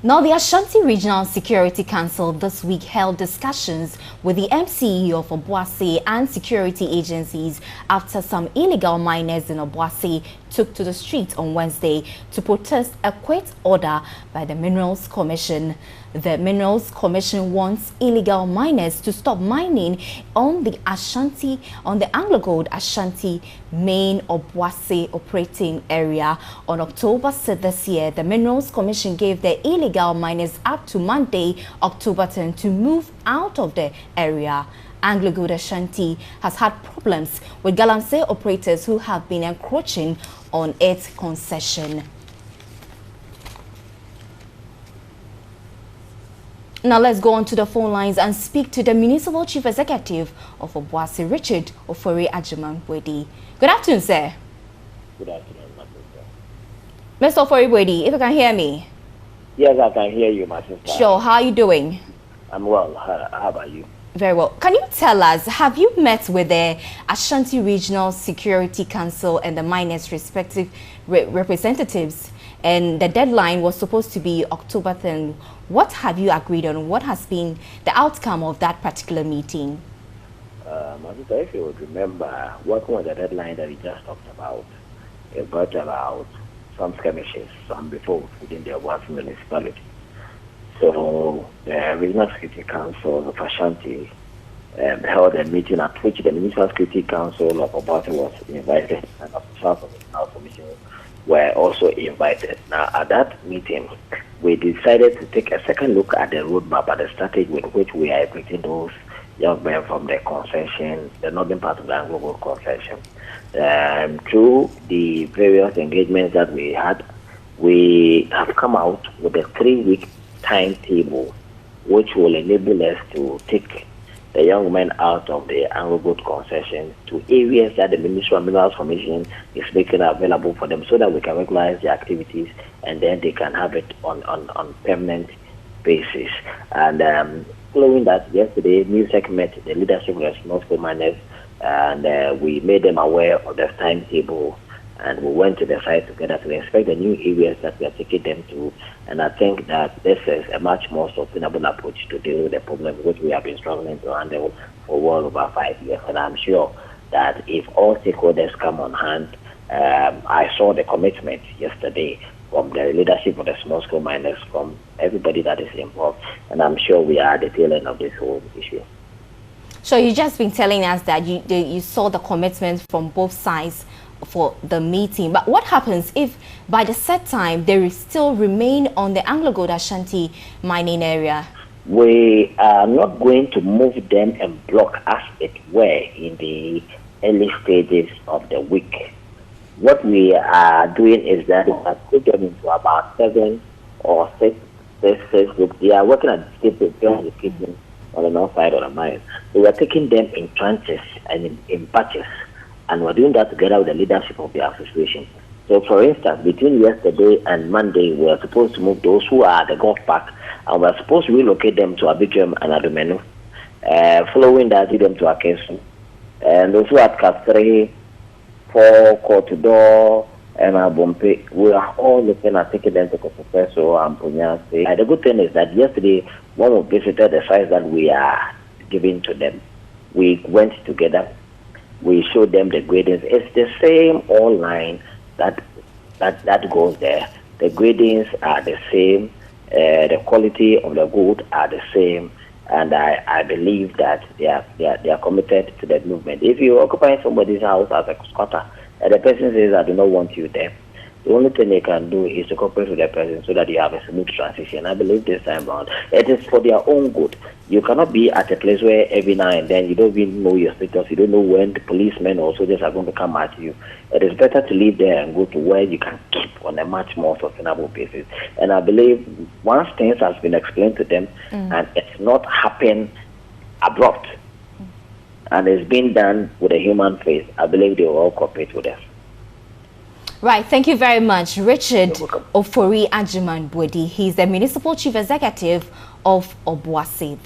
Now, the Ashanti Regional Security Council this week held discussions with the MCE of Obuasi and security agencies after some illegal miners in Obuasi took to the streets on Wednesday to protest a quit order by the Minerals Commission. The Minerals Commission wants illegal miners to stop mining on the Anglo Gold Ashanti main Obuasi operating area. On October 6th this year, the Minerals Commission gave the illegal miners up to Monday, October 10, to move out of the area. Anglo Gold Ashanti has had problems with galamsey operators who have been encroaching on its concession. Now let's go on to the phone lines and speak to the Municipal Chief Executive of Obuasi, Richard Ofori-Agyemang-Boadi. Good afternoon, sir. Good afternoon, my sister. Mr. Ofori-Boadi, if you can hear me. Yes, I can hear you, my sister. Sure, how are you doing? I'm well. How about you? Very well. Can you tell us, have you met with the Ashanti Regional Security Council and the miners' respective representatives? And the deadline was supposed to be October 10. What have you agreed on? What has been the outcome of that particular meeting? My sister, if you would remember, what was the deadline that we just talked about? It brought about some skirmishes, some before within the Obuasi municipality. So the Regional Security Council of Ashanti held a meeting at which the Municipal Security Council of Obuasi was invited, and officials of the National Commission were also invited. Now, at that meeting, we decided to take a second look at the roadmap and the strategy with which we are equipping those young men from the concession, the northern part of the Anglo Gold concession. Through the various engagements that we had, we have come out with a 3-week timetable which will enable us to take the young men out of the Anglo Gold concession to areas that the Ministry of Minerals Commission is making available for them so that we can regularize the activities and then they can have it on permanent basis. And following that, yesterday, MUSEC met the leadership of the small-scale miners and we made them aware of the timetable, and we went to the site together to inspect the new areas that we are taking them to. And I think that this is a much more sustainable approach to deal with the problem which we have been struggling to handle for well over 5 years. And I'm sure that if all stakeholders come on hand, I saw the commitment yesterday from the leadership of the small-scale miners, from everybody that is involved. And I'm sure we are at the tail end of this whole issue. So you've just been telling us that you saw the commitment from both sides for the meeting, but what happens if by the set time they still remain on the Anglo Gold Ashanti mining area? We are not going to move them and block as it were in the early stages of the week. What we are doing is that we are putting them into about 7 or 6 groups. They are working at the kitchen on the north side of the mine. So we are taking them in tranches and in batches. And we're doing that together with the leadership of the association. So, for instance, between yesterday and Monday, we are supposed to move those who are at the golf park, and we're supposed to relocate them to Abidjan and Adomenu. Following that, lead them to Akesu. And those who are at Kastere, 4, Kortudor, and Abompe, we are all looking at taking them to Kosopeso and Punyase. The good thing is that yesterday, when we visited the sites that we are giving to them, we went together. We showed them the gradings. It's the same all line that goes there. The gradings are the same. The quality of the gold are the same. And I believe that they are committed to that movement. If you occupy somebody's house as a squatter, and the person says, I do not want you there, the only thing they can do is to cooperate with the person so that you have a smooth transition. I believe this time around, it is for their own good. You cannot be at a place where every now and then you don't even know your status, you don't know when the policemen or soldiers are going to come at you. It is better to leave there and go to where you can keep on a much more sustainable basis. And I believe once things has been explained to them and it's not happened abrupt and it's been done with a human face, I believe they will all cooperate with us. Right, thank you very much, Richard Ofori-Agyemang-Boadi. He's the Municipal Chief Executive of Obuasi.